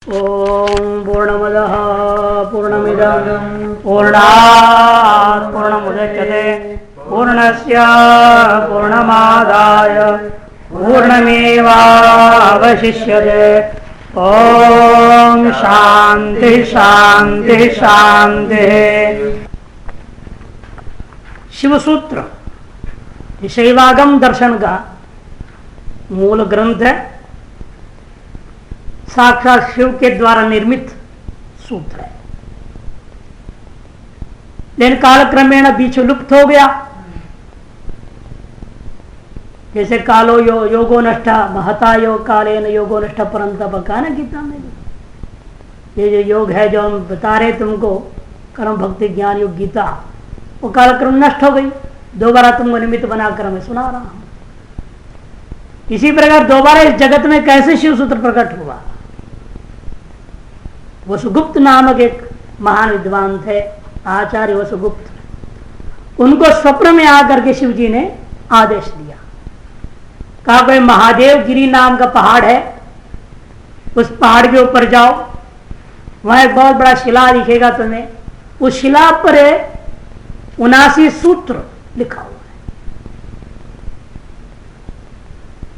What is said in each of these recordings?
ओम पूर्णमदः पूर्णमिदं पूर्णात् पूर्णमुदच्यते पूर्णस्य पूर्णमादाय पूर्णमेवावशिष्यते। ओम शांति शांति शांति। शिवसूत्र शैवागम दर्शन का मूल ग्रंथ है, साक्षात शिव के द्वारा निर्मित सूत्र है, लेकिन कालक्रमेण बीच लुप्त हो गया। जैसे कालो योगो नष्ट महता योग कालेन योगो नष्ट परंतप कहा ना गीता में। ये जो योग है जो हम बता रहे तुमको, कर्म भक्ति ज्ञान योग गीता, वो कालक्रम नष्ट हो गई। दोबारा तुमको निमित्त बनाकर मैं सुना रहा हूं। इसी प्रकार दोबारा इस जगत में कैसे शिव सूत्र प्रकट हुआ। वसुगुप्त नामक एक महान विद्वान थे, आचार्य वसुगुप्त। उनको स्वप्न में आकर के शिव जी ने आदेश दिया, कहा कोई महादेव गिरी नाम का पहाड़ है, उस पहाड़ के ऊपर जाओ, वहां एक बहुत बड़ा शिला दिखेगा तुम्हें। उस शिला पर 79 सूत्र लिखा हुआ है,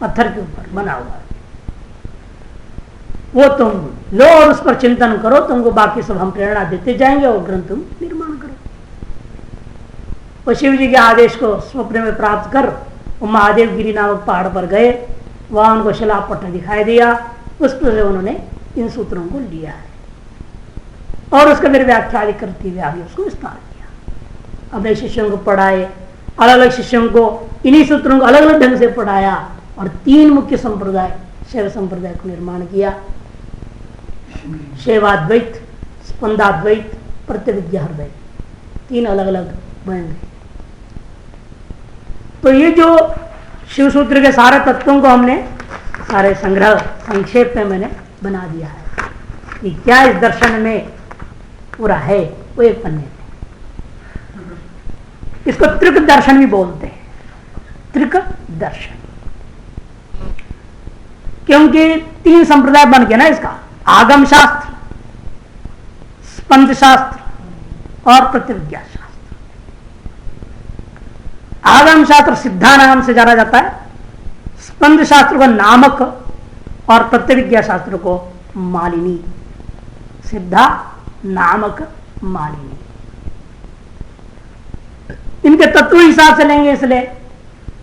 पत्थर के ऊपर बना हुआ है। वो तुम लो और उस पर चिंतन करो, तुमको बाकी सब हम प्रेरणा देते जाएंगे और ग्रंथ तुम निर्माण करो। वो शिव जी के आदेश को स्वप्न में प्राप्त कर वो महादेव गिरी नामक पहाड़ पर गए। वहां उनको शिलापट्ट दिखाई दिया, उस पर से उन्होंने इन सूत्रों को लिया है और उसका फिर व्याख्या करते हुए आगे उसको विस्तार किया। अपने शिष्यों को पढ़ाए, अलग अलग शिष्यों को इन्हीं सूत्रों को अलग अलग ढंग से पढ़ाया और 3 मुख्य संप्रदाय शैव संप्रदाय को निर्माण किया। शैवाद्वैत, स्पंदाद्वैत, प्रत्यविद्याद्वैत, 3 अलग अलग बन गए। तो ये जो शिव सूत्र के सारे तत्वों को हमने सारे संग्रह संक्षेप में मैंने बना दिया है कि क्या इस दर्शन में पूरा है। वो एक पन्ने में, इसको त्रिक दर्शन भी बोलते हैं, त्रिक दर्शन, क्योंकि 3 संप्रदाय बन गया ना इसका, आगम शास्त्र, स्पंद शास्त्र और प्रत्यविज्ञा शास्त्र। आगम शास्त्र सिद्धा नाम से जाना जाता है, स्पंद शास्त्र को नामक और प्रत्यविज्ञा शास्त्र को मालिनी। सिद्धा, नामक, मालिनी, इनके तत्व हिसाब से लेंगे। इसलिए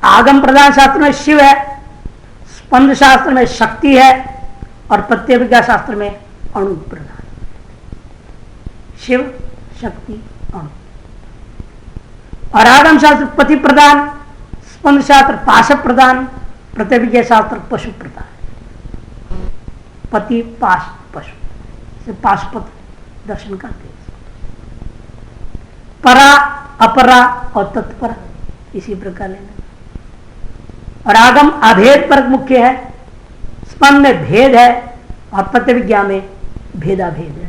आगम प्रधान शास्त्र में शिव है, स्पंद शास्त्र में शक्ति है और प्रत्यविज्ञा शास्त्र में अणु प्रधान। शिव, शक्ति, अणु। और आगम शास्त्र पति प्रधान, स्पंद शास्त्र पाशव प्रधान, प्रत्यविज्ञा शास्त्र पशु प्रधान। पति, पाश, पशु से पाशुपत दर्शन करते हैं। परा, अपरा और तत्परा इसी प्रकार लेना। और आगम अभेद पर मुख्य है, स्पंद में भेद है और प्रत्यविज्ञा में भेदाभेद है।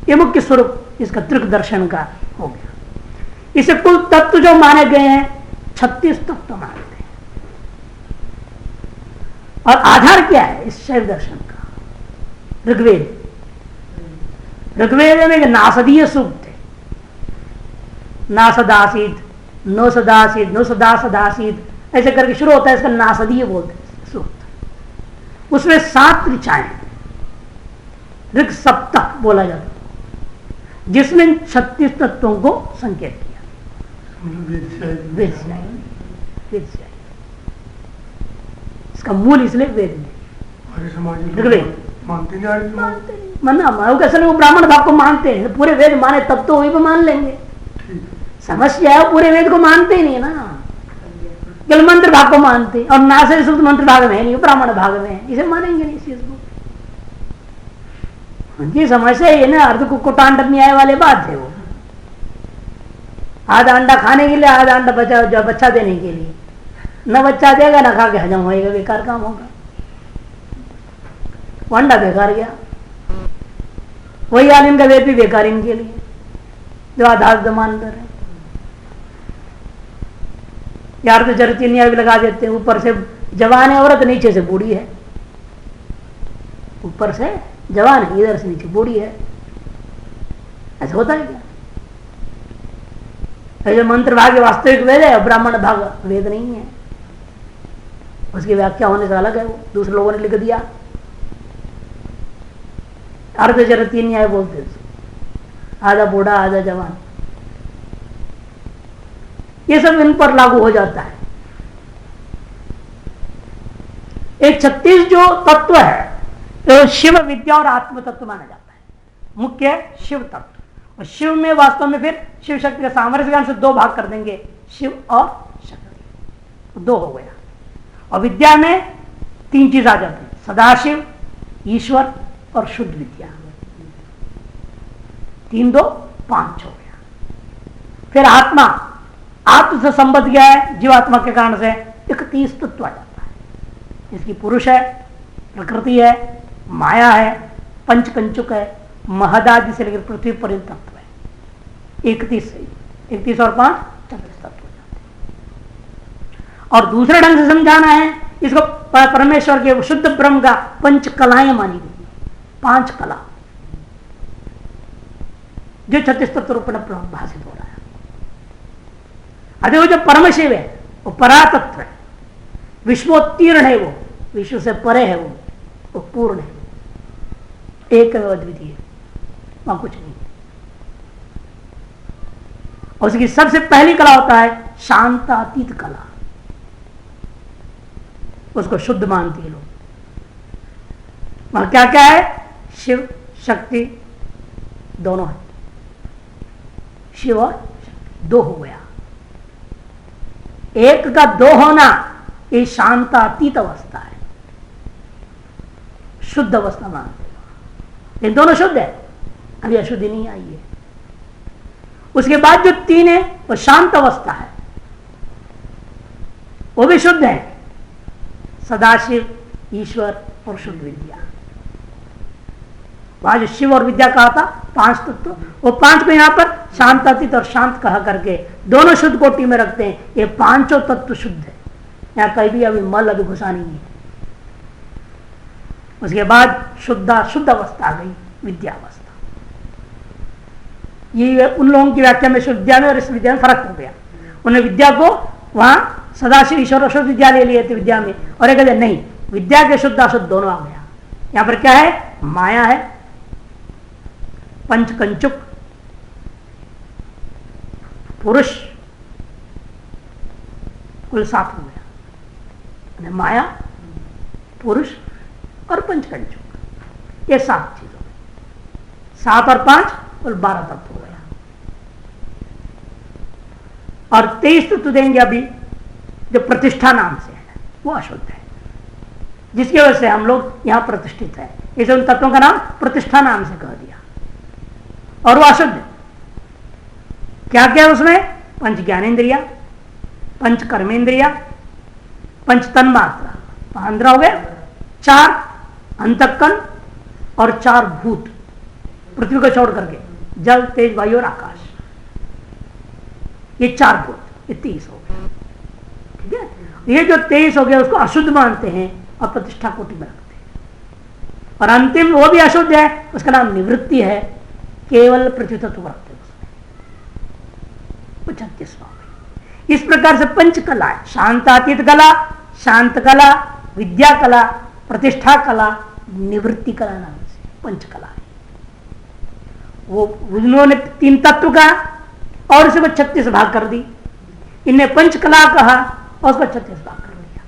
ये मुख्य स्वरूप इसका त्रिक दर्शन का हो गया। इसे कुल तत्व जो माने गए हैं 36 तत्व मानते हैं। और आधार क्या है इस शैव दर्शन का? ऋग्वेद। ऋग्वेद में एक नासदीय सूक्त है, नासदासीत, नो सदासीत, नो सदा सदासीत, ऐसे करके शुरू होता है। इसका नासदीय बोलते हैं सूक्त। उसमें 7 ऋचाएं, ऋग सप्तक बोला जाता है, जिसमें 36 तत्वों को संकेत किया। वेद इसका मूल इसलिए वेद में ऋग्वेद मानते नहीं। वो ब्राह्मण भाव को मानते हैं, पूरे वेद माने तब तो वही को मान लेंगे। समस्या है पूरे वेद को मानते ही नहीं ना, केवल मंत्र भाग को मानते, और नासे सूक्त मंत्र भाग में है नहीं, ब्राह्मण भाग में है, इसे मानेंगे नहीं इस चीज को। उनकी समस्या ये ना, अर्ध कुकुटांड न्याय वाले बात है। वो आधा अंडा खाने के लिए, आधा अंडा बच्चा देने के लिए। न बच्चा देगा ना खा के हजम होएगा, बेकार काम होगा। वो अंडा बेकार गया। वही आलिम का वेद भी बेकार इनके लिए जो आधार मान कर रहे। यार तो जरती न्याय भी लगा देते हैं, ऊपर से जवान है औरत, नीचे से बूढ़ी है। ऊपर से जवान है, इधर से नीचे बूढ़ी है। ऐसा होता है क्या? जो मंत्र भाग वास्तविक वेद है, ब्राह्मण भाग वेद नहीं है, उसकी व्याख्या होने से अलग है, वो दूसरे लोगों ने लिख दिया। अर्धचर 3 न्याय बोलते, आधा बूढ़ा आधा जवान, ये सब इन पर लागू हो जाता है। एक 36 जो तत्व है तो शिव विद्या और आत्म तत्व माना जाता है। मुख्य है शिव तत्व, और शिव में वास्तव में फिर शिव शक्ति का सामर्थ्य ज्ञान से 2 भाग कर देंगे, शिव और शक्ति, 2 हो गया। और विद्या में 3 चीज आ जाती है, सदाशिव, ईश्वर और शुद्ध विद्या। 3 2 5 हो गया। फिर आत्मा, आत्म से संबद्ध गया है जीवात्मा के कारण से 31 तत्व आ जाता है, जिसकी पुरुष है, प्रकृति है, माया है, पंचकंचुक है, महदादि से लेकर पृथ्वी पर्यंत तत्व है। 31 और 5 36 तत्व हो जाते हैं। और दूसरे ढंग से समझाना है इसको, परमेश्वर के शुद्ध ब्रह्म का 5 कलाएं मानी गई, 5 कला जो 36 तत्व रूप में भाषित हो रहा है। अरे वो जो परमशिव है वो परातत्व है, विश्वोत्तीर्ण है, वो विश्व से परे है, वो पूर्ण है, एक अद्वितीय, वहां कुछ नहीं। और उसकी सबसे पहली कला होता है शांतातीत कला, उसको शुद्ध मानती है लोग। वहां क्या क्या है? शिव शक्ति दोनों है, शिव और शक्ति 2 हो गया। एक का 2 होना ये शांतातीत अवस्था है, शुद्ध अवस्था मानते हैं, लेकिन दोनों शुद्ध है, अभी अशुद्धि नहीं आई है। उसके बाद जो 3 है वो शांत अवस्था है, वो भी शुद्ध है, सदाशिव, ईश्वर और शुद्ध विद्या। वहां जो शिव और विद्या कहा था 5 तत्व, वो 5 को यहां पर शांतातीत और शांत कहा करके दोनों शुद्ध कोटि में रखते हैं। ये 5 तत्व शुद्ध है, यहां कहीं भी अभी मल अभी घुसा नहीं है। उसके बाद शुद्ध अवस्था आ गई, विद्या अवस्था। ये उन लोगों की व्याख्या में शुद्ध विद्या में और इस विद्या में फर्क हो गया। उन्हें विद्या को वहां सदाशिव, ईश्वर और शुद्ध विद्या ले लिए थे विद्या में, और एक कहते नहीं, विद्या के शुद्ध अशुद्ध दोनों आ गया। यहां पर क्या है? माया है, पंचकंचुक, पुरुष, कुल 7 हो गया। माया, पुरुष और पंचकंचुक, ये 7 चीज हो गई। 7 और 5 कुल 12 तत्व हो गया। और 23 तत्व देंगे अभी, जो प्रतिष्ठा नाम से है, वो अशुद्ध है, जिसकी वजह से हम लोग यहां प्रतिष्ठित है। इसे उन तत्वों का नाम प्रतिष्ठा नाम से कह दिया, और वो अशुद्ध है। क्या क्या है उसमें? 5 ज्ञानेन्द्रिया, 5 कर्मेंद्रिया, 5 तन्मात्रा, 15 हो गए, 4 अंतःकरण और 4 भूत, पृथ्वी को छोड़ करके जल, तेज, वायु और आकाश, ये 4 भूत, ये 23 हो गए। ठीक है, ये जो 23 हो गया उसको अशुद्ध मानते हैं और प्रतिष्ठा कोटि में रखते हैं। और अंतिम वो भी अशुद्ध है, उसका नाम निवृत्ति है, केवल पृथ्वी तत्व रखते हैं उसमें। 36वां। इस प्रकार से 5 कला है, शांतातीत कला, शांत कला, विद्या कला, प्रतिष्ठा कला, निवृत्ति कला नाम से 5 कला है। वो उन्होंने 3 तत्व का और उसे 36 भाग कर दी। इनने 5 कला कहा और उसको 36 भाग कर दिया।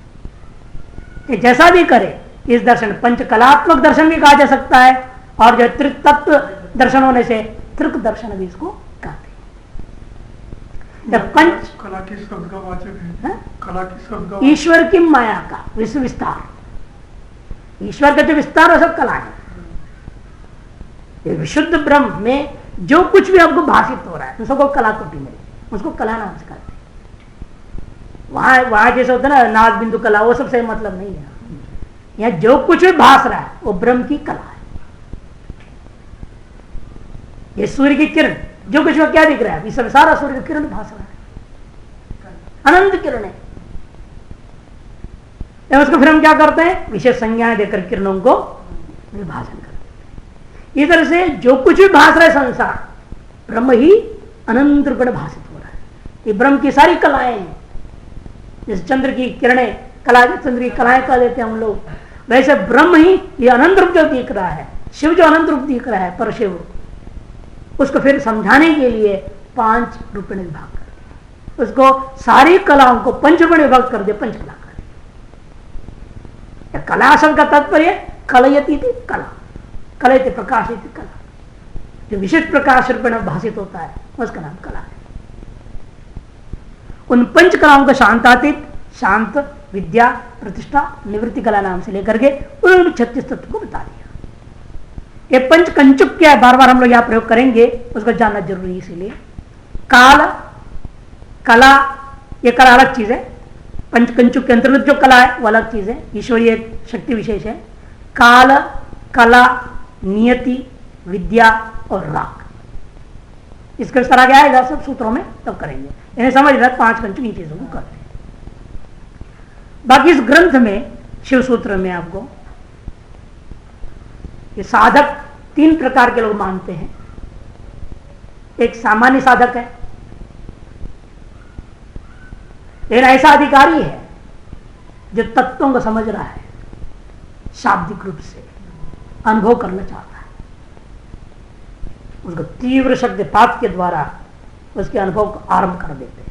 कि जैसा भी करे, इस दर्शन पंचकलात्मक दर्शन भी कहा जा सकता है, और जो त्रिक तत्व दर्शन होने से त्रिक दर्शन भी इसको कहते हैं। पंच कला की शब्द का वाचक है, कला की शब्द का ईश्वर की माया का विश्व विस्तार, ईश्वर का जो विस्तार है सब कला है। विशुद्ध ब्रह्म में जो कुछ भी आपको भाषित हो रहा है उसको कला कोटि में, उसको कला नाम से कहते हैं। वहां जैसे होता है ना नाद बिंदु कला, वो सबसे मतलब नहीं है। यहाँ जो कुछ भी भाष रहा है वो ब्रह्म की कला है। ये सूर्य की किरण, जो कुछ क्या दिख रहा है, इस समय सारा सूर्य का किरण भाष रहा है, अनंत किरण है। उसको फिर हम क्या करते हैं? विशेष संज्ञाएं देकर किरणों को विभाजन कर देते हैं। इधर से जो कुछ भी भाष रहा है संसार, ब्रह्म ही अनंत रूप में भाषित हो रहा है। ये ब्रह्म की सारी कलाएं हैं, जैसे चंद्र की किरणें कला, चंद्र की कलाएं कह देते हैं हम लोग, वैसे ब्रह्म ही ये अनंत रूप जो दिख रहा है, शिव जो अनंत रूप दिख रहा है, परशिव, उसको फिर समझाने के लिए 5 रूप में विभाग कर दिया। उसको सारी कलाओं को 5 रूप में विभाग कर दिया, पंचकला कर दिया। कला शब्द का तात्पर्य कलयति थी कला, कलयति प्रकाशित कला, जो विशिष्ट प्रकाश रूप में भाषित होता है उसका नाम कला है। उन 5 कलाओं को शांतातीत, शांत, विद्या, प्रतिष्ठा, निवृत्ति कला नाम से लेकर के उन्होंने 36 तत्व को बता दिया। ये 5 कंचुक क्या है, बार बार हम लोग यहां प्रयोग करेंगे, उसको जानना जरूरी है। इसीलिए काल, कला, ये कला अलग चीज है, 5 कंचुक के अंतर्गत जो कला है वो अलग चीज है, ईश्वरीय शक्ति विशेष है। काल, कला, नियति, विद्या और राग, इसका विस्तार आगे आएगा सब सूत्रों में, तब करेंगे। इन्हें समझ रहा 5 कंचुक इन चीजों को करते हैं। बाकी इस ग्रंथ में, शिव सूत्र में आपको ये साधक 3 प्रकार के लोग मानते हैं। एक सामान्य साधक है, एक ऐसा अधिकारी है जो तत्वों को समझ रहा है, शाब्दिक रूप से अनुभव करना चाहता है, उसको तीव्र शब्दपात के द्वारा उसके अनुभव को आरंभ कर देते हैं।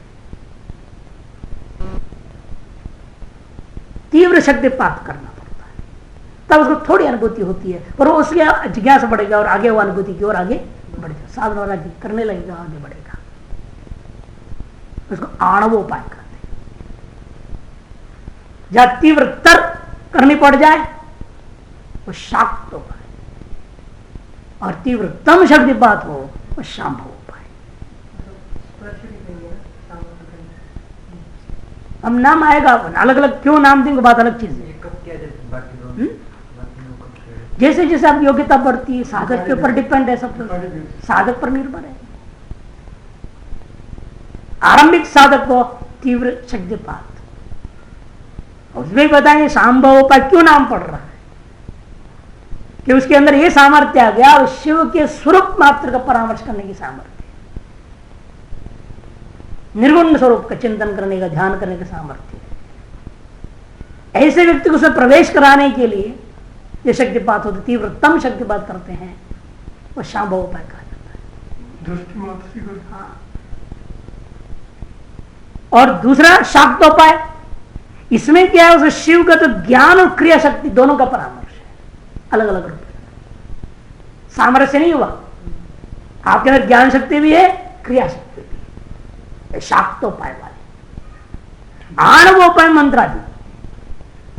तीव्र शब्दपात करना पड़ता है, तब उसको थोड़ी अनुभूति होती है, और उसकी जिज्ञासा बढ़ेगा और आगे वो अनुभूति की ओर आगे बढ़ेगा, साधना वाला करने लगेगा, आगे बढ़ेगा। उसको आणवोपाय कहते हैं। जहां तीव्र तर्क करनी पड़ जाए वो शाक्तोपाय, और तीव्रतम शब्दपात हो वो शांभवोपाय। हम नाम आएगा, अलग अलग क्यों नाम देंगे बात अलग चीज है। जैसे जैसे आप योग्यता बढ़ती है, साधक के ऊपर डिपेंड है, सब कुछ साधक पर निर्भर है। आरंभिक साधक को तीव्र शब्दपात, उसमें बताएंगे शांभवोपाय क्यों नाम पड़ रहा है, कि उसके अंदर यह सामर्थ्य आ गया, शिव के स्वरूप मात्र का परामर्श करने की सामर्थ्य, निर्गुण स्वरूप का चिंतन करने का, ध्यान करने का सामर्थ्य। ऐसे व्यक्ति को उसमें प्रवेश कराने के लिए ये शक्तिपात होते, तीव्रतम शक्तिपात करते हैं, वो शांभवोपाय कहा जाता है। हाँ। और दूसरा शाक्तोपाय, इसमें क्या है, उसे शिव का तो ज्ञान और क्रिया शक्ति दोनों का परामर्श है, अलग अलग रूप में। सामरस्य नहीं हुआ, आपके अंदर ज्ञान शक्ति भी है, क्रिया शक्ति भी है, शाक्तोपाय वाले। आणवोपाय मंत्रादि,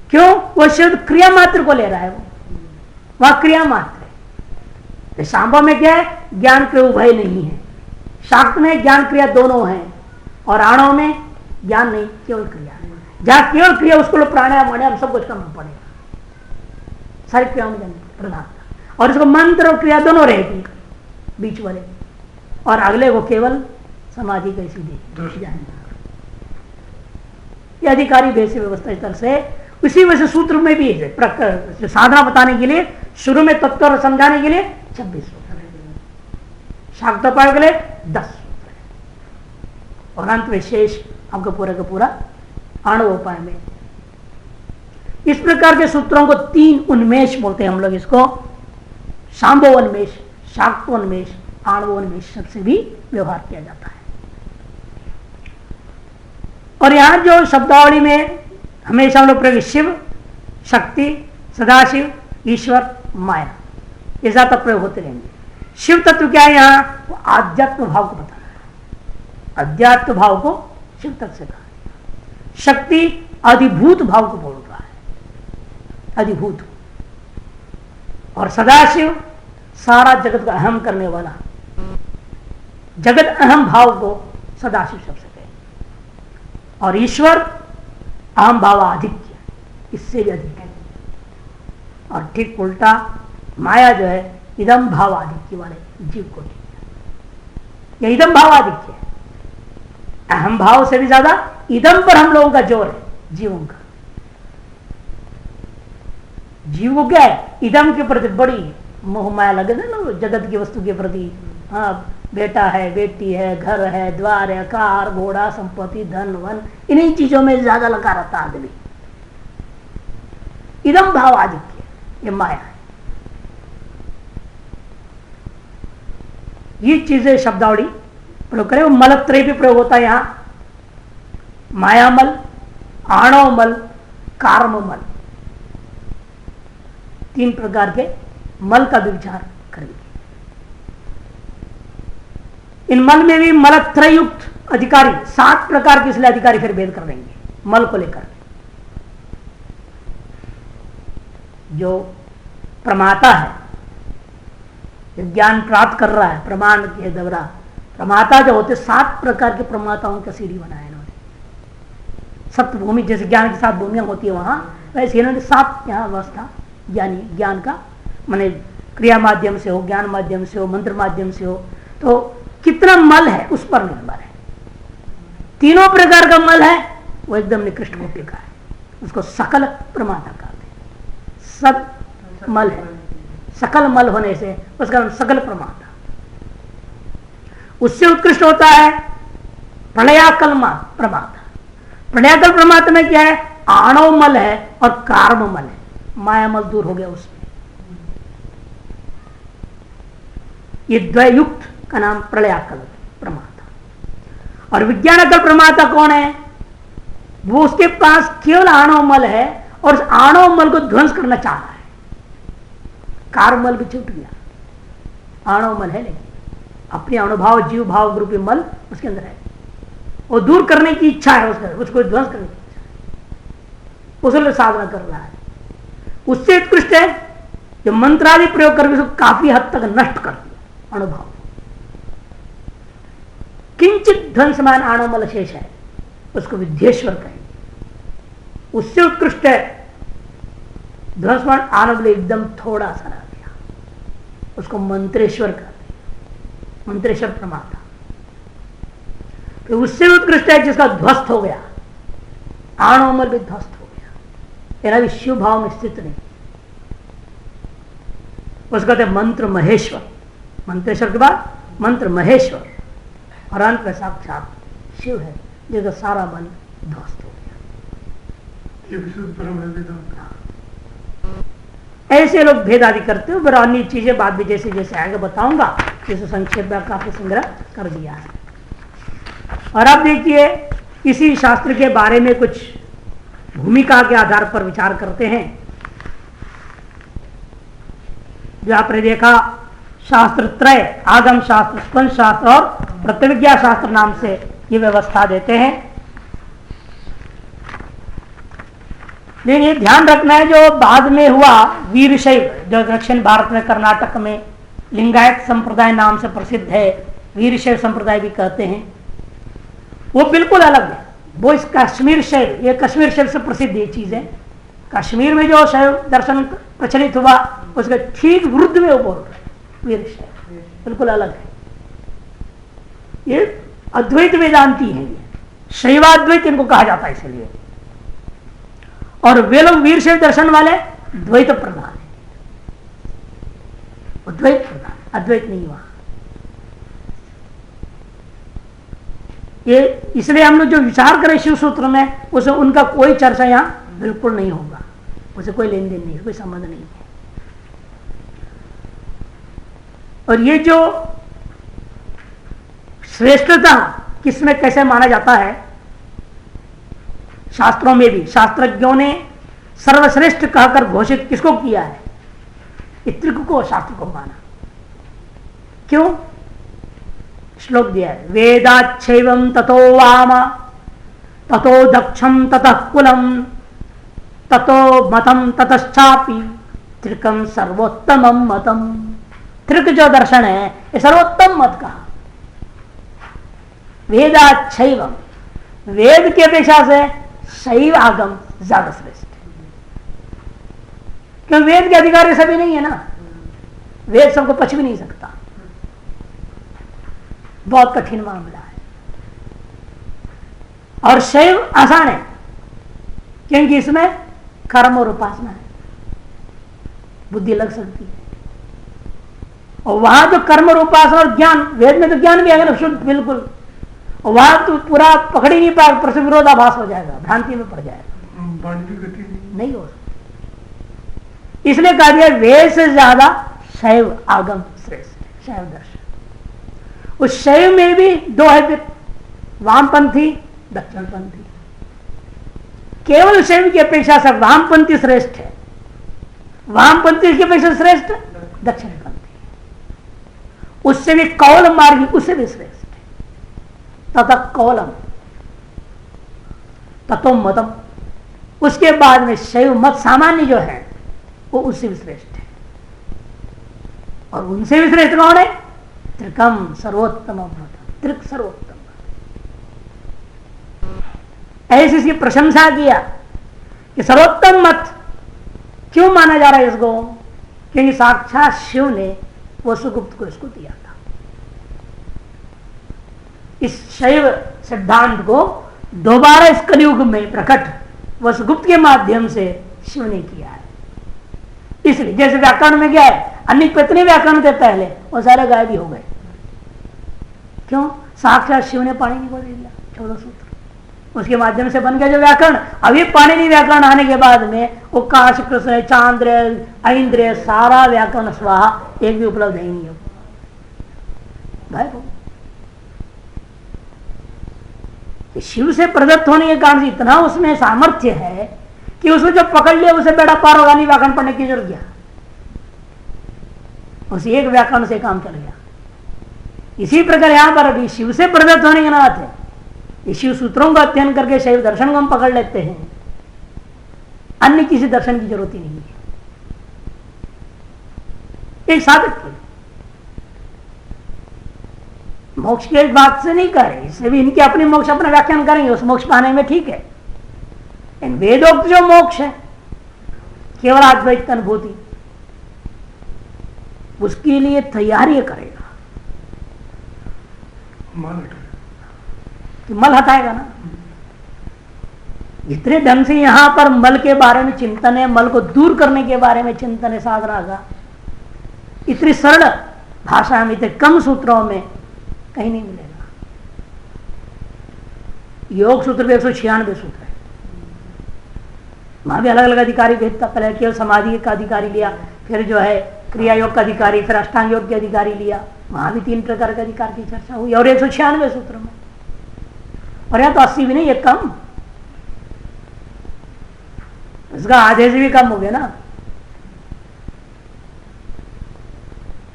क्यों, वो शिव क्रिया मात्र को ले रहा है, वह क्रिया मात्र है। शांभव में क्या है, ज्ञान के उभय नहीं है, शाक्त में ज्ञान क्रिया दोनों है, और आणव में ज्ञान नहीं, केवल क्रिया है। जहां केवल क्रिया, उसको लोग प्राणायाम वाणायाम सब कुछ करना पड़ेगा, सारी क्रियाओं में प्रधान, और इसको मंत्र और क्रिया दोनों रहेगी बीच वाले, और अगले को केवल समाधि कैसी दी। ये अधिकारी भेद से व्यवस्था इस तरह से, उसी वजह से सूत्र में भी है, साधना बताने के लिए शुरू में तत्व और समझाने के लिए 26 सूत्र, शाक्तोपाय के लिए 10 सूत्र, और अंत में शेष आपका पूरा का पूरा आणवोपाय में। इस प्रकार के सूत्रों को 3 उन्मेष बोलते हैं हम लोग, इसको शांभवोन्मेष, शाक्तोन्मेष, आणवोन्मेष सबसे भी व्यवहार किया जाता है। और यहां जो शब्दावली में हमेशा हम लोग प्रयोग शिव, शक्ति, सदाशिव, ईश्वर, माया, ये ज्यादा प्रयोग होते रहेंगे। शिव तत्व क्या है, यहां वो आध्यात्म भाव को बताना है, अध्यात्म भाव को शिव तत्व से कहा। शक्ति अधिभूत भाव को बोल रहा है, अधिभूत। और सदाशिव सारा जगत का अहम करने वाला, जगत अहम भाव को सदाशिव शब्द से कहें। और ईश्वर अहम भावाधिक्य, इससे भी अधिक है। और ठीक उल्टा माया जो है इदम भावाधिक्य वाले जीव को, यह इदम भावाधिक्य है, अहम भाव से भी ज्यादा इदम पर हम लोगों का जोर है, जीवों का। जीव को क्या है, इदम के प्रति बड़ी मोह माया लगे ना, जगत की वस्तु के प्रति। हाँ, बेटा है, बेटी है, घर है, द्वार है, कार, घोड़ा, संपत्ति, धन, वन, इन्हीं चीजों में ज्यादा लगा रहता आदमी। इदम भाव आधिक्य, ये माया है। ये चीजें शब्दावली प्रयोग करें। मलत्रय भी प्रयोग होता है यहां, मायामल, आणवमल, कार्ममल, 3 प्रकार के मल का भी विचार करेंगे। इन मल में भी मलत्रय युक्त अधिकारी 7 प्रकार के इसलिए अधिकारी फिर भेद कर देंगे मल को लेकर। जो प्रमाता है, ज्ञान प्राप्त कर रहा है प्रमाण के द्वारा, प्रमाता जो होते 7 प्रकार के प्रमाताओं का सीढ़ी बनाया इन्होंने। सप्तभूमि जैसे ज्ञान की 7 भूमियां होती है वहां, वैसे इन्होंने 7 यहाँ अवस्था ज्ञानी ज्ञान का, माने क्रिया माध्यम से हो, ज्ञान माध्यम से हो, मंत्र माध्यम से हो, तो कितना मल है उस पर निर्भर है। तीनों प्रकार का मल है वो एकदम निकृष्ट कोटि का है, उसको सकल प्रमाता कहते हैं। सब मल है, सकल मल होने से उसका नाम सकल प्रमाता। उससे उत्कृष्ट होता है प्रलयाकल प्रमाता। प्रलयाकल प्रमाता में क्या है, आणव मल है और कार्म मल है, माया मल दूर हो गया उसमें। ये द्वयुक्त का नाम प्रलयाकल प्रमाता। और विज्ञानकल प्रमाता कौन है, वो उसके पास केवल आणव मल है और उस आणव मल को ध्वंस करना चाह रहा है। कार्मल भी छूट गया, आणव मल है लेकिन अपने अनुभव जीव भाव रूपी मल उसके अंदर है, वो दूर करने की इच्छा है उसको ध्वंस करने की इच्छा है, उसके साधना कर रहा है। उससे उत्कृष्ट है जो मंत्रादि प्रयोग करके उसको काफी हद तक नष्ट कर दिया अनुभव। किंचित ध्वंसमान आणवमल शेष है, उसको विद्येश्वर कहेंगे। उससे उत्कृष्ट है ध्वंसमान आणवमल, एकदम थोड़ा सा रह गया, उसको मंत्रेश्वर कहते हैं, मंत्रेश्वर प्रमाता। फिर उससे उत्कृष्ट है जिसका ध्वस्त हो गया, आणवमल भी ध्वस्त हो गया, तेरा भी शिव भाव में स्थित नहीं, उसको कहते हैं मंत्र महेश्वर। मंत्रेश्वर के बाद मंत्र महेश्वर और अंत में साक्षात शिव है जिसका सारा मन ध्वस्त हो गया। ये विशुद्ध ब्रह्म है वेदांत। ऐसे लोग भेद आदि करते हो, फिर अन्य चीजें बाद में जैसे जैसे आगे बताऊंगा, जैसे संक्षेप में काफी संग्रह कर दिया है। और अब देखिए इसी शास्त्र के बारे में कुछ भूमिका के आधार पर विचार करते हैं। जो आपने देखा शास्त्र त्रय, आगम शास्त्र, स्पंद शास्त्र और प्रतिविज्ञा शास्त्र नाम से ये व्यवस्था देते हैं। लेकिन ये ध्यान रखना है जो बाद में हुआ वीरशैव, जो दक्षिण भारत में कर्नाटक में लिंगायत संप्रदाय नाम से प्रसिद्ध है, वीरशैव संप्रदाय भी कहते हैं, वो बिल्कुल अलग है। वो इस कश्मीर शैव, ये कश्मीर शैव से प्रसिद्ध ये चीज है। कश्मीर में जो शैव दर्शन प्रचलित हुआ उसके ठीक विरुद्ध में वो बोल रहे हैं, वीरशैव बिल्कुल अलग है। ये अद्वैत वेदांती है, ये शैवाद्वैत इनको कहा जाता है इसलिए। और वे लोग वीरशैव दर्शन वाले द्वैत प्रधान है, द्वैत प्रधान, अद्वैत नहीं वहां। ये इसलिए हम लोग जो विचार करें शिव सूत्र में, उसे उनका कोई चर्चा यहां बिल्कुल नहीं होगा, उसे कोई लेन देन नहीं, कोई संबंध नहीं है। और ये जो श्रेष्ठता किसमें कैसे माना जाता है, शास्त्रों में भी शास्त्रज्ञों ने सर्वश्रेष्ठ कहकर घोषित किसको किया है, त्रिक को, शास्त्र को माना। क्यों? श्लोक दिया है, वेदाच्छैवं ततो वाम ततो दक्षम ततः कुलम ततो मतम ततश्चापि त्रिकम सर्वोत्तमम मतम। त्रिक जो दर्शन है ये सर्वोत्तम मत कहा। वेदाच्छैवम, वेद की अपेक्षा से शैव आगम ज्यादा श्रेष्ठ है, क्योंकि वेद के अधिकारी सभी नहीं है ना, वेद सबको पच भी नहीं सकता, बहुत कठिन मामला है। और शैव आसान है क्योंकि इसमें कर्म और उपासना है, बुद्धि लग सकती है। और वहां जो कर्म और उपासना और ज्ञान, वेद में तो ज्ञान भी है ना शुद्ध बिल्कुल, वहां तो पूरा पकड़ ही नहीं पाएगा, परस्पर विरोधाभास हो जाएगा, भ्रांति में पड़ जाएगा, गति नहीं हो सकती। इसलिए कहा दिया वेद से ज्यादा शैव आगम श्रेष्ठ, शैव दर्शन। उस शैव में भी दो है फिर, वामपंथी दक्षिणपंथी। केवल शैव की अपेक्षा से वामपंथी श्रेष्ठ है, वामपंथी की अपेक्षा श्रेष्ठ दक्षिणपंथी, उससे भी कौल मार्गी उससे भी श्रेष्ठ है। तथा कौलम तत्व मतम, उसके बाद में शैव मत सामान्य जो है वो उससे भी श्रेष्ठ है। और उनसे भी श्रेष्ठ कौन है? त्रिकम सर्वोत्तम, त्रिक सर्वोत्तम। ऐसी इसकी प्रशंसा किया कि सर्वोत्तम मत क्यों माना जा रहा है इसको? क्योंकि साक्षात शिव ने वसुगुप्त को इसको दिया था। इस शैव सिद्धांत को दोबारा इस कलयुग में प्रकट वसुगुप्त के माध्यम से शिव ने किया है। इसलिए जैसे व्याकरण में क्या है, अन्य कितने व्याकरण थे पहले, वो सारे गायब ही हो गए। क्यों? साक्षात शिव ने पाणिनि को दे दिया 14 सूत्र, उसके माध्यम से बन गया जो व्याकरण। अभी पाणिनि व्याकरण आने के बाद में वो काश कृष्ण चांद्र ऐन्द्र सारा व्याकरण स्वाहा, एक भी उपलब्ध ही नहीं हो, गायब हो। शिव से प्रदत्त होने के कारण से इतना उसमें सामर्थ्य है कि उसको जो पकड़ लिया उसे बेड़ा पार होगा, नहीं व्याकरण पढ़ने की जरूरत क्या, उस एक व्याकरण से काम चल गया। इसी प्रकार यहां पर अभी शिव से प्रदत्त होने के नाते ये शिव सूत्रों का अध्ययन करके शैव दर्शन को हम पकड़ लेते हैं, अन्य किसी दर्शन की जरूरत ही नहीं है। एक साधक के मोक्ष के बात से नहीं करे, इससे भी इनके अपने मोक्ष अपना व्याख्यान करेंगे, उस मोक्ष पाने में ठीक है। इन वेदोक्त जो मोक्ष है केवल अद्वैत अनुभूति, उसके लिए तैयारी करेगा, मल हटाएगा ना। जितने ढंग से यहां पर मल के बारे में चिंतन है, मल को दूर करने के बारे में चिंतन है साधना का, इतनी सरल भाषा में इतने कम सूत्रों में कहीं नहीं मिलेगा। योग सूत्र भी 196 सूत्र है, वहां भी अलग अलग अधिकारी भेजता। पहले केवल समाधि का अधिकारी लिया, फिर जो है क्रिया योग का अधिकारी, फिर अष्टांग योग के अधिकारी लिया, वहां भी 3 प्रकार के अधिकार की चर्चा हुई, और 196 सूत्र में। और यहां तो 80 भी नहीं, एक कम, इसका आधे से भी कम हो गया ना।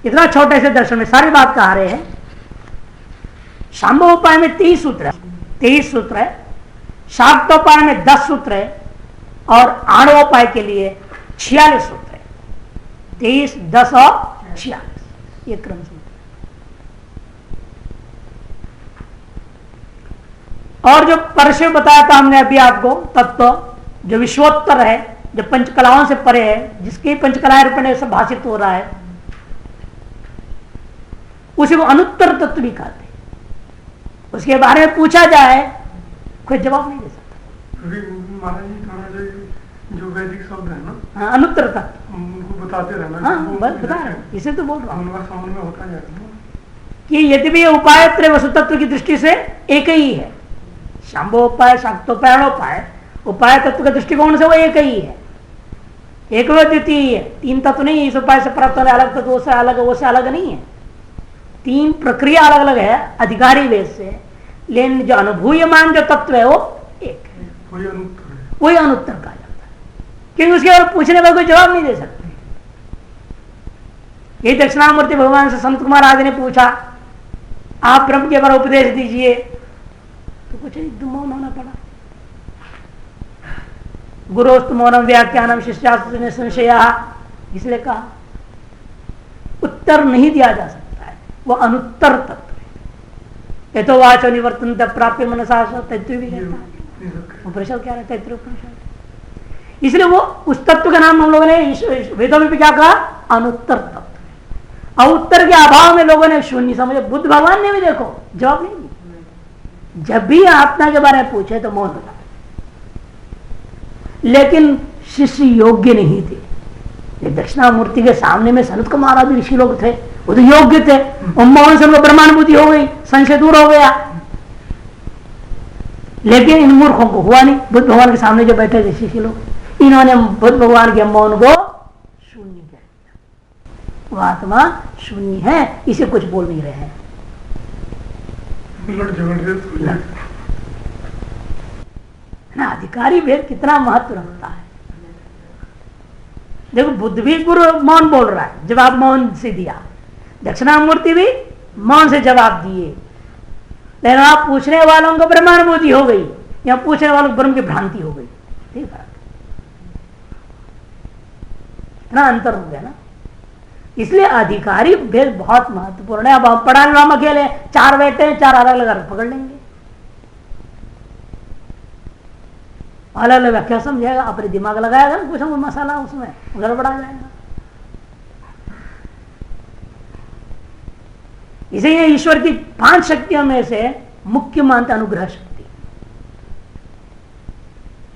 इतना छोटे से दर्शन में सारी बात कहा रहे हैं। शांभव उपाय में 30 सूत्र है, 23 सूत्र है, शाक्तोपाय में 10 सूत्र है, और आणवोपाय के लिए 46 सूत्र है। 23, 10 और 46 ये क्रम सूत्र। और जो परशिव बताया था हमने अभी आपको तत्व, जो विश्वोत्तर है, जो पंचकलाओं से परे है, जिसकी पंचकलाएं रूप में सब भाषित हो रहा है, उसी को अनुत्तर तत्व भी कहते हैं। उसके बारे में पूछा जाए कोई जवाब नहीं दे सकता। महाराज जी थोड़ा जो वैदिक शब्द है ना, हाँ, अनुत्तर तत्व उनको बताते रहना। हाँ, बता रहे, इसे तो बोल रहा हूँ समझ में होता जाएगा कि यद्यपि उपाय त्रय वसुतत्व की दृष्टि से एक ही है, शांभोपाय शाक्तोपाय उपाय, उपाय तत्व के दृष्टिकोण से वो एक ही है, एक व द्वितीय है, 3 तत्व नहीं। इस उपाय से प्राप्त होने अलग तत्व से अलग, वो से अलग नहीं है, 3 प्रक्रिया अलग अलग है अधिकारी वेद से, लेकिन जो अनुभूयमान जो तत्व है वो एक है, वही अनुत्तर कहा जाता है, क्योंकि उसके बारे में पूछने पर कोई जवाब नहीं दे सकते। ये दक्षिणामूर्ति भगवान से संत कुमार आदि ने पूछा, आप ब्रह्म के बारे उपदेश दीजिए, तो कुछ नहीं, मौन होना पड़ा। गुरोस्तु मौनम व्याख्यानम शिष्यास्तु संशया, इसलिए कहा उत्तर नहीं दिया जा सकता है, वो अनुत्तर तत्व है। ये तो वाचो निवर्तन प्राप्य मनसा तैत्रीय भी कहता है, उपनिषद क्या है, तैत्रीय उपनिषद। इसलिए वो उस तत्व का नाम हम लोगों ने वेदों में भी क्या कहा, अनुत्तर तत्व। और उत्तर के अभाव में लोगों ने शून्य समझे। बुद्ध भगवान ने भी देखो जवाब नहीं दिया, जब भी आत्मा के बारे में पूछे तो मौन होता, लेकिन शिष्य योग्य नहीं थे, ये दक्षिणामूर्ति के सामने में सनत कुमार आदि ऋषि लोग थे, वो तो योग्य थे, मौन से उनको ब्रह्मानुभूति हो गई, संशय दूर हो गया। लेकिन इन मूर्खों को हुआ नहीं। बुद्ध भगवान के सामने जो बैठे थे ऋषि लोग, इन्होंने बुद्ध भगवान के मौन को शून्य कह दिया। वो आत्मा शून्य है, इसे कुछ बोल नहीं रहे हैं। ना अधिकारी भेद कितना महत्व रखता है। देखो बुद्ध भी गुरु मौन बोल रहा है, जवाब मौन से दिया, दक्षिणामूर्ति भी मौन से जवाब दिए, लेकिन आप पूछने वालों को ब्रह्मानुभूति हो गई या पूछने वालों को ब्रह्म की भ्रांति हो गई। ठीक है, इतना अंतर हो गया ना। इसलिए अधिकारी भेद बहुत महत्वपूर्ण है। अब हम पढ़ाने वाले हम अकेले 4 बैठे हैं, 4 अलग अलग पकड़ लेंगे, अलग अलग व्याख्या समझेगा, अपने दिमाग लगाएगा ना, कुछ हम मसाला उसमें गड़बड़ा जाएगा। इसीलिए ईश्वर की 5 शक्तियों में से मुख्य मानते अनुग्रह शक्ति।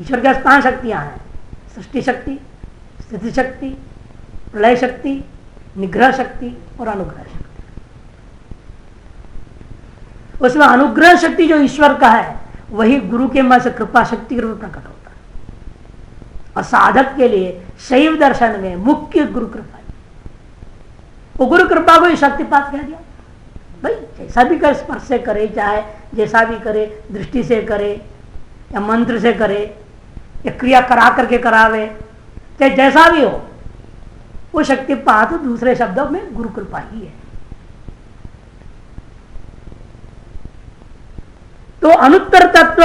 ईश्वर के पास 5 शक्तियां हैं, सृष्टि शक्ति, स्थिति शक्ति, प्रलय शक्ति, निग्रह शक्ति और अनुग्रह शक्ति। उसमें अनुग्रह शक्ति जो ईश्वर का है वही गुरु के मन से कृपा शक्ति के रूप में प्रकट होता है। और साधक के लिए शैव दर्शन में मुख्य गुरु कृपा, वो गुरु कृपा को शक्तिपात कह दिया। भाई जैसा भी करे, स्पर्श से करे, चाहे जैसा भी करे, दृष्टि से करे या मंत्र से करे या क्रिया करा करके करावे, चाहे जैसा भी हो, वो शक्तिपात दूसरे शब्दों में गुरु कृपा ही है। तो अनुत्तर तत्व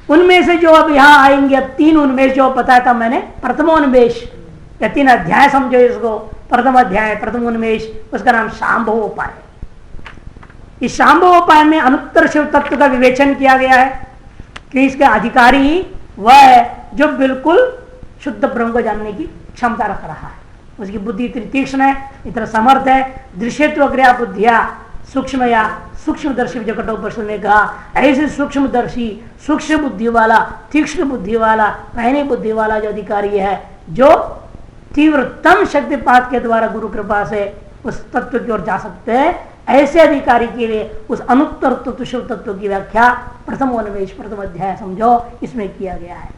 उनमें से जो अब यहां आएंगे, अब 3 उन्मेष जो बताया था मैंने, प्रथमोन्मेष या 3 अध्याय समझो इसको। प्रथम अध्याय प्रथम उन्मेष, उसका नाम शांभवोपाय। इस शांभवोपाय में अनुत्तर शिव तत्व का विवेचन किया गया है कि इसका अधिकारी वह है जो बिल्कुल शुद्ध ब्रह्म को जानने की क्षमता रख रहा है। उसकी बुद्धि इतनी तीक्ष्ण है, इतना समर्थ है। दृश्यत्व क्रिया बुद्धिया सूक्ष्म या सूक्ष्मदर्शी जगटोपनिषद में कहा, ऐसे सूक्ष्मदर्शी, सूक्ष्म बुद्धि वाला, तीक्ष्ण बुद्धि वाला, पहनी बुद्धि वाला जो अधिकारी है, जो तीव्रतम शक्तिपात के द्वारा गुरु कृपा से उस तत्व की ओर जा सकते हैं, ऐसे अधिकारी के लिए उस अनुत्तर तत्व शिव तत्व की व्याख्या प्रथम उन्मेष प्रथम अध्याय समझो इसमें किया गया है।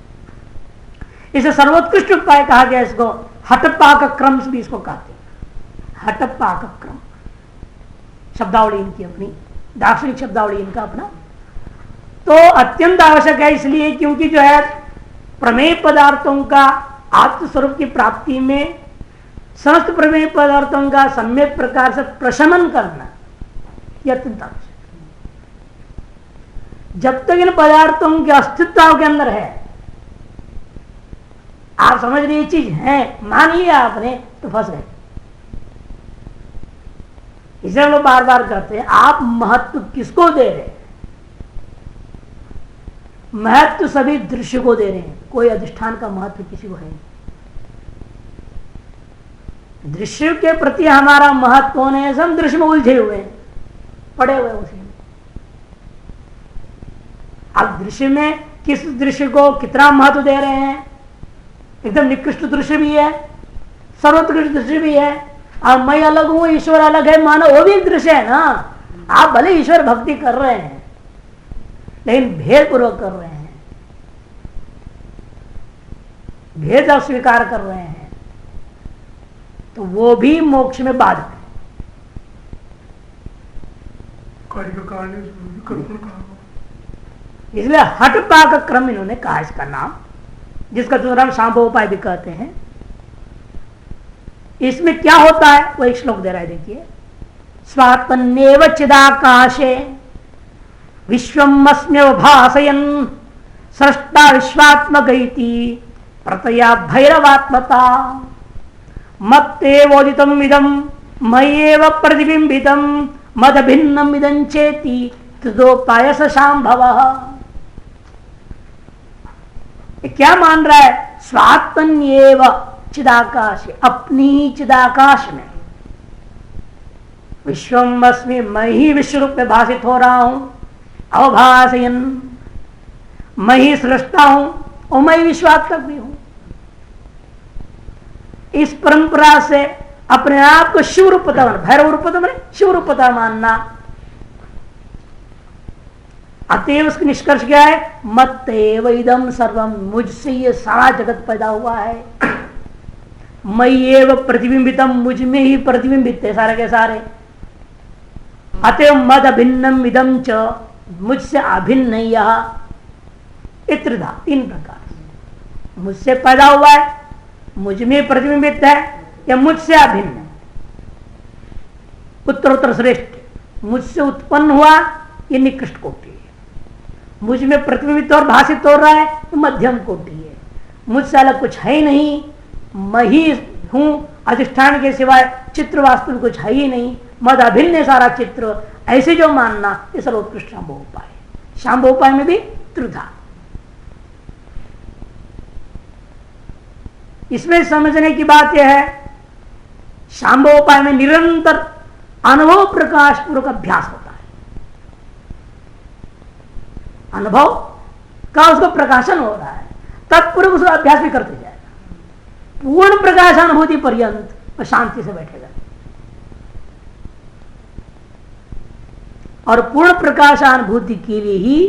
इसे सर्वोत्कृष्ट उपाय कहा गया। इसको हठपाक क्रम भी इसको कहते हैं। हठपाक क्रम शब्दावली इनकी अपनी, दार्शनिक शब्दावली इनका अपना। तो अत्यंत आवश्यक है, इसलिए क्योंकि जो है प्रमेय पदार्थों का आत्मस्वरूप की प्राप्ति में समस्त प्रमेय पदार्थों का सम्यक प्रकार से प्रशमन करना यह अत्यंत आवश्यक। जब तक इन पदार्थों के अस्तित्व के अंदर है, आप समझ रहे ये चीज है, मान लिया आपने, तो फंस गए। इसे हम लोग बार बार कहते हैं, आप महत्व किसको दे रहे हैं? महत्व सभी दृश्य को दे रहे हैं, कोई अधिष्ठान का महत्व किसी को है नहीं। दृश्य के प्रति हमारा महत्व होने से हम दृश्य में उलझे हुए हैं, पड़े हुए उसी में। आप दृश्य में किस दृश्य को कितना महत्व दे रहे हैं? एकदम निकृष्ट दृश्य भी है, सर्वोत्कृष्ट दृश्य भी है। और मैं अलग हूं, ईश्वर अलग है, मानो वो भी एक दृश्य है ना। आप भले ईश्वर भक्ति कर रहे हैं, लेकिन भेद पूर्वक कर रहे हैं, भेद अस्वीकार कर रहे हैं, तो वो भी मोक्ष में बाधक है। इसलिए हठपाक क्रम इन्होंने कहा इसका नाम, जिसका दूसरा नाम शांभवोपाय भी कहते हैं। इसमें क्या होता है वो एक श्लोक दे रहा है, देखिए। स्वात्मन्येव चिदाकाशे विश्वमस्म्यव भासयन् सृष्टा विश्वात्मकैति प्रतया भैरवात्मता मत्तेवोदितम् इदं मय्येव प्रतिबिंबितं मदभिन्नम् इदं चेति तदोपाय स शांभवः। क्या मान रहा है? स्वात्मन्येव चिदाकाश, अपनी ही चिदाकाश में, विश्वमस्मि, मैं ही विश्व रूप में भाषित हो रहा हूं, अवभाषयन, मैं ही सृष्टा हूं और मैं विश्वात्मक भी हूं। इस परंपरा से अपने आप को शिव रूपता मानना, भैरव रूपता माने शिव रूपता मानना। अतएव उसका निष्कर्ष क्या है? मत्तेव इदम सर्वम, मुझसे ये सारा जगत पैदा हुआ है। मय्येव प्रतिबिंबितम, मुझ में ही प्रतिबिंबित है सारे के सारे। अतएव मद अभिन्नम इदम च, मुझसे अभिन्न नहीं यह। इत्रधा, तीन प्रकार, मुझसे पैदा हुआ है, मुझ में प्रतिबिंबित है, या मुझसे अभिन्न है। उत्तरोत्तर श्रेष्ठ, मुझसे उत्पन्न हुआ, ये निकृष्ट कोटि है। मुझ में प्रतिबिंबित और भाषित हो रहा है, ये मध्यम कोटि है। मुझसे अलग कुछ है ही नहीं, मैं ही हूं, अधिष्ठान के सिवाय चित्र वास्तव में कुछ है ही नहीं, मद अभिन्न है सारा चित्र, ऐसे जो मानना, ये सर्वोत्कृष्ट शांभोपाय। शांभोपाय में भी त्रिधा। इसमें समझने की बात यह है, शांभोपाय में निरंतर अनुभव प्रकाश पूर्वक अभ्यास होता है। अनुभव का उसको प्रकाशन हो रहा है, तत्पूर्व उसका अभ्यास भी करते जाएगा। पूर्ण प्रकाशानुभूति पर्यंत वह शांति से बैठेगा। और पूर्ण प्रकाशानुभूति के लिए ही,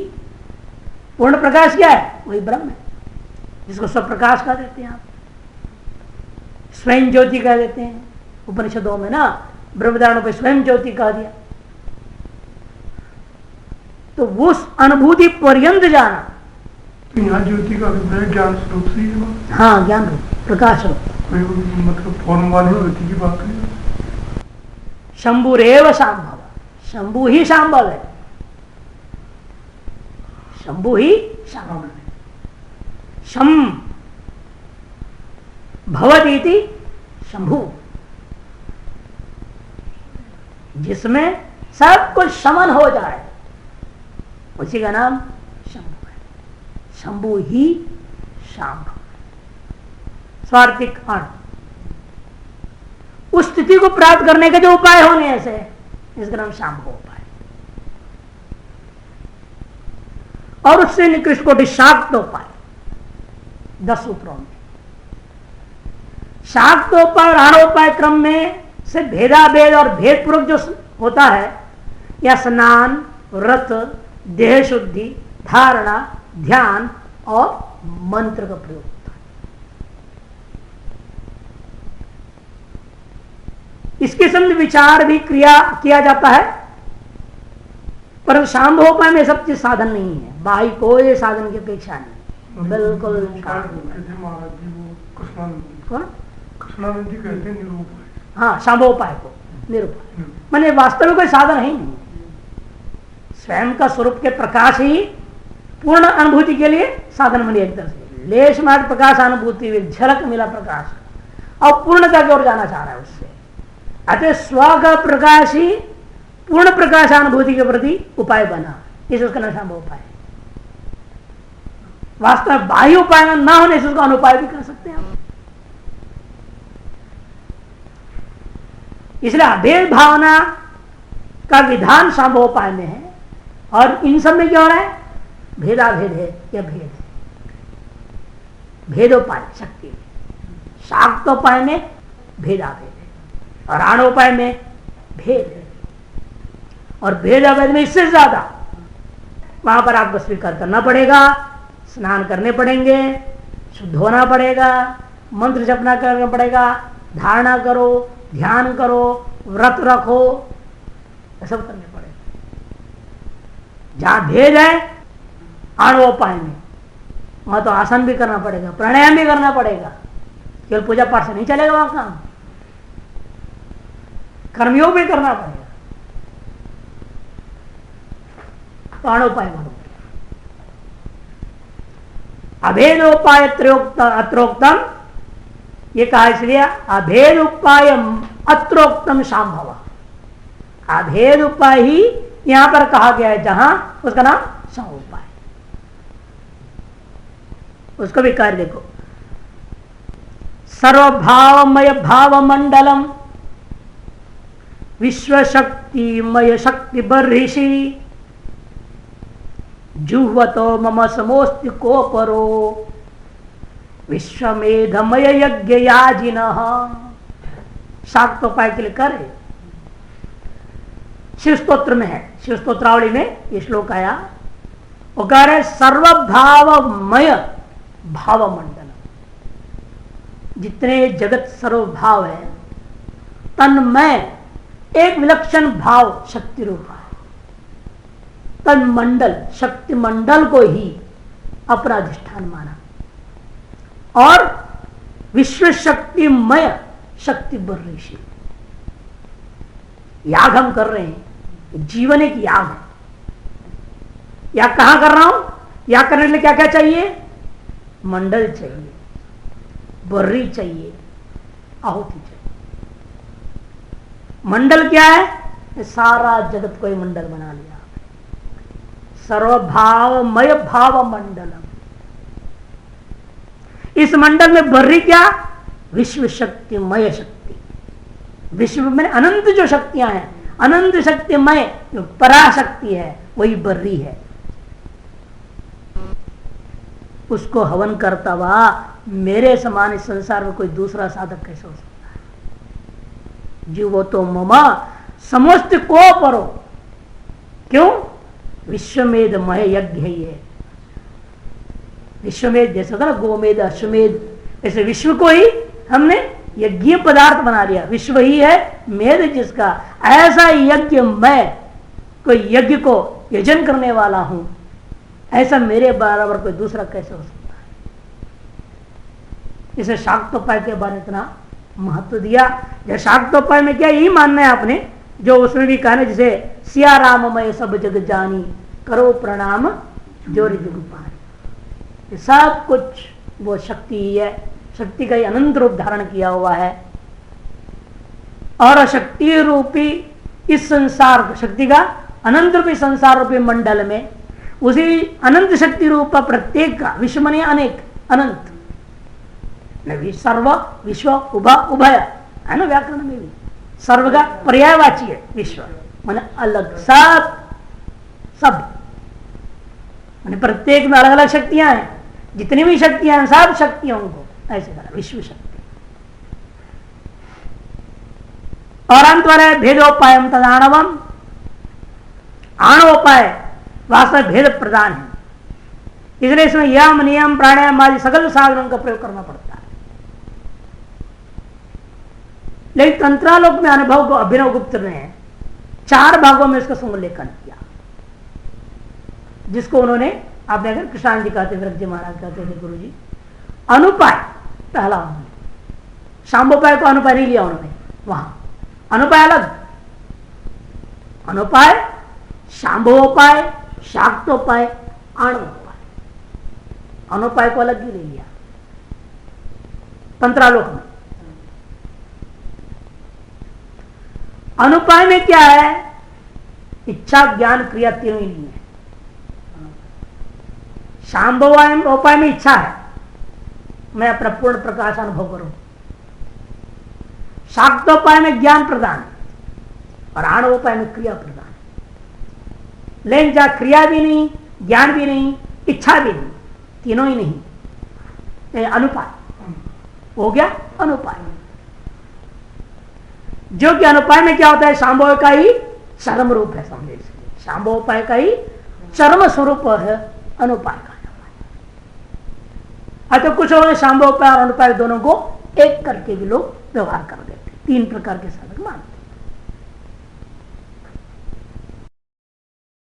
पूर्ण प्रकाश क्या है? वही ब्रह्म है, जिसको स्वप्रकाश कह देते हैं आप, स्वयं ज्योति कह देते हैं उपनिषदों में ना। ब्रह्मधारणों पर स्वयं ज्योति कह दिया। तो उस अनुभूति पर्यंत जाना। तो यहाँ ज्योति का अभिप्राय ज्ञान स्वरूप से ही है। हाँ, ज्ञान रूप, प्रकाश रूप, मतलब फॉर्म वाली ज्योति की बात है। शंभुरेव शांभव, शंभु ही शांभव है, शंभु ही शांभव है। शम भवतीति शंभु, जिसमें सब कुछ शमन हो जाए, उसी का नाम शंभु है। शंभु ही शांभव, स्वार्थिक अर्थ। उस स्थिति को प्राप्त करने के जो उपाय होने ऐसे, इसका नाम शांभव उपाय। और उससे निकृष्ट कोटि शाक्तोपाय, 10 सूत्रों में। शाक्तोपाय और आणोपाय क्रम में से भेदाभेद और भेदपूर्वक जो होता है, या स्नान, व्रत, देह शुद्धि, धारणा, ध्यान और मंत्र का प्रयोग होता है। इसके संबंध विचार भी किया जाता है, पर शांभोपाय में सब चीज साधन नहीं है, बाई कोई साधन की अपेक्षा नहीं, बिल्कुल। महाराज जी वो कृष्णानंद जी कहते हैं निरूपाय। हाँ, शांभोपाय को निरूपाय माने वास्तविक कोई साधन है ही नहीं, स्वयं का स्वरूप के प्रकाश ही पूर्ण अनुभूति के लिए साधन बनी। एक तरह से लेश मात्र प्रकाश अनुभूति में झलक मिला प्रकाश, और पूर्णता की ओर जाना चाह रहा है उससे। अतः स्व का प्रकाश ही पूर्ण प्रकाशानुभूति के प्रति उपाय बना, इस उसका नाम शांभोपाय। वास्तव में बाह्य उपाय न होने से उसका अनुपाय भी कर सकते हैं हम। इसलिए अभेद भावना का विधान शांभोपाय में है, और इन सब में क्या हो रहा है? भेदाभेद है या भेद है। भेदोपाय शक्ति में, शाक्तोपाय में भेदाभेद है, और आणोपाय में भेद है। और भेदाभेद में इससे ज्यादा वहां पर आपको स्वीकार करना पड़ेगा, स्नान करने पड़ेंगे, शुद्ध होना पड़ेगा, मंत्र जपना करना पड़ेगा, धारणा करो, ध्यान करो, व्रत रखो, सब करने पड़ेगा। जहां भेद है आणोपाय में, वहां तो आसन भी करना पड़ेगा, प्राणायाम भी करना पड़ेगा, केवल पूजा पाठ से नहीं चलेगा वहां काम, कर्मयोग भी करना पड़ेगा। तो आणोपाय मानो अभेदोपाय अत्रोक्तम, ये कहा इसलिए अभेद उपाय अत्रोक्तम शांभव। अभेद उपाय ही यहां पर कहा गया है, जहां उसका नाम शांभोपाय। उसको भी कार्य देखो, सर्वभावमय भाव मंडलम विश्व शक्तिमय शक्ति बर्हिषि जुह्वतो मम समोस्ति को परो विश्वमेधमय यज्ञ याजिन, शाक्तोपाय के लिए करे। शिव स्तोत्र में है, शिव स्तोत्रावली में ये श्लोक आया। वो कह रहे सर्वभावमय भाव मंडल, जितने जगत सर्वभाव है, तन्मय एक विलक्षण भाव शक्ति रूप है। तन मंडल शक्ति मंडल को ही अपना अधिष्ठान माना, और विश्व शक्तिमय शक्ति बर्ऋषि। याग हम कर रहे हैं, जीवन एक याग है। याग कहां कर रहा हूं? याग करने के लिए क्या क्या चाहिए? मंडल चाहिए, बर्री चाहिए, आहुति चाहिए। मंडल क्या है? सारा जगत को ही मंडल बना लिया, सर्वभावमय भाव मंडलम। इस मंडल में बर्री क्या? विश्व शक्तिमय शक्ति। विश्व में अनंत जो शक्तियां हैं, अनंत शक्तिमय जो पराशक्ति है, वही बर्री है। उसको हवन करता हुआ मेरे समान इस संसार में कोई दूसरा साधक कैसे हो सकता है? जीवो तो ममा समस्त को परो। क्यों? विश्वमेधमय यज्ञ है ये। विश्वमेध जैसे होता ना, गोमेध अश्वमेध, ऐसे विश्व को ही हमने यज्ञ पदार्थ बना लिया। विश्व ही है मेध जिसका। ऐसा यज्ञ मैं कोई यज्ञ को यजन करने वाला हूं, ऐसा मेरे बराबर कोई दूसरा कैसे हो सकता है? इसे शाक्तोपाय के बारे में इतना महत्व दिया। जब शाक्तोपाय में क्या यही मानना है आपने, जो उसमें भी कहा ना, जैसे सिया राममय सब जग जानी, करो प्रणाम जोरी जुग पानी। सब कुछ वो शक्ति ही है, शक्ति का ही अनंत रूप धारण किया हुआ है। और शक्ति रूपी इस संसार, शक्ति का अनंत रूपी संसार रूपी मंडल में उसी अनंत शक्ति रूप प्रत्येक का, विश्व मने अनेक, अनंत सर्व विश्व उभय है ना, व्याकरण में भी सर्व का पर्यायवाची है। विश्व माने अलग, सब सब माने प्रत्येक में अलग अलग शक्तियां हैं। जितनी भी शक्तियां हैं, सब शक्तियों को ऐसे कहा विश्व शक्ति। और अंत वाले भेदोपाय तदाणवम, आणवोपाय वास्तव भेद प्रदान है, इसलिए इसमें यम नियम प्राणायाम आदि सकल साधनों का प्रयोग करना पड़ता है। लेकिन तंत्रालोक में अनुभव को अभिनव गुप्त ने 4 भागों में इसका संलेखन किया, जिसको उन्होंने, आपने अगर कृष्ण जी कहते, वृद्ध महाराज कहते थे गुरु जी, अनुपाय पहला उन्होंने, शाम्बोपाय को अनुपाय नहीं लिया उन्होंने। वहां अनुपाय अलग, अनुपाय, शाम्भोपाय, शाक्तोपाय, आणवोपाय, अनुपाय को अलग ही ले लिया तंत्रालोक में। अनुपाय में क्या है? इच्छा ज्ञान क्रिया तीनों ही नहीं है। शाम्भोपाय में इच्छा है, मैं अपना पूर्ण प्रकाश अनुभव करूं। शाक्तोपाय में ज्ञान प्रदान, और आणवोपाय में क्रिया प्रदान। लेकिन जहां क्रिया भी नहीं, ज्ञान भी नहीं, इच्छा भी नहीं, तीनों ही नहीं, अनुपाय हो गया। अनुपाय जो कि अनुपाय में क्या होता है? शाम्भव का ही चरम रूप है, समझे। शाम्भोपाय का ही चरम स्वरूप है अनुपाय का। अच्छा, कुछ लोग शाम्भोपाय और अनुपाय दोनों को एक करके भी लोग व्यवहार कर देते, 3 प्रकार के साधक मानते।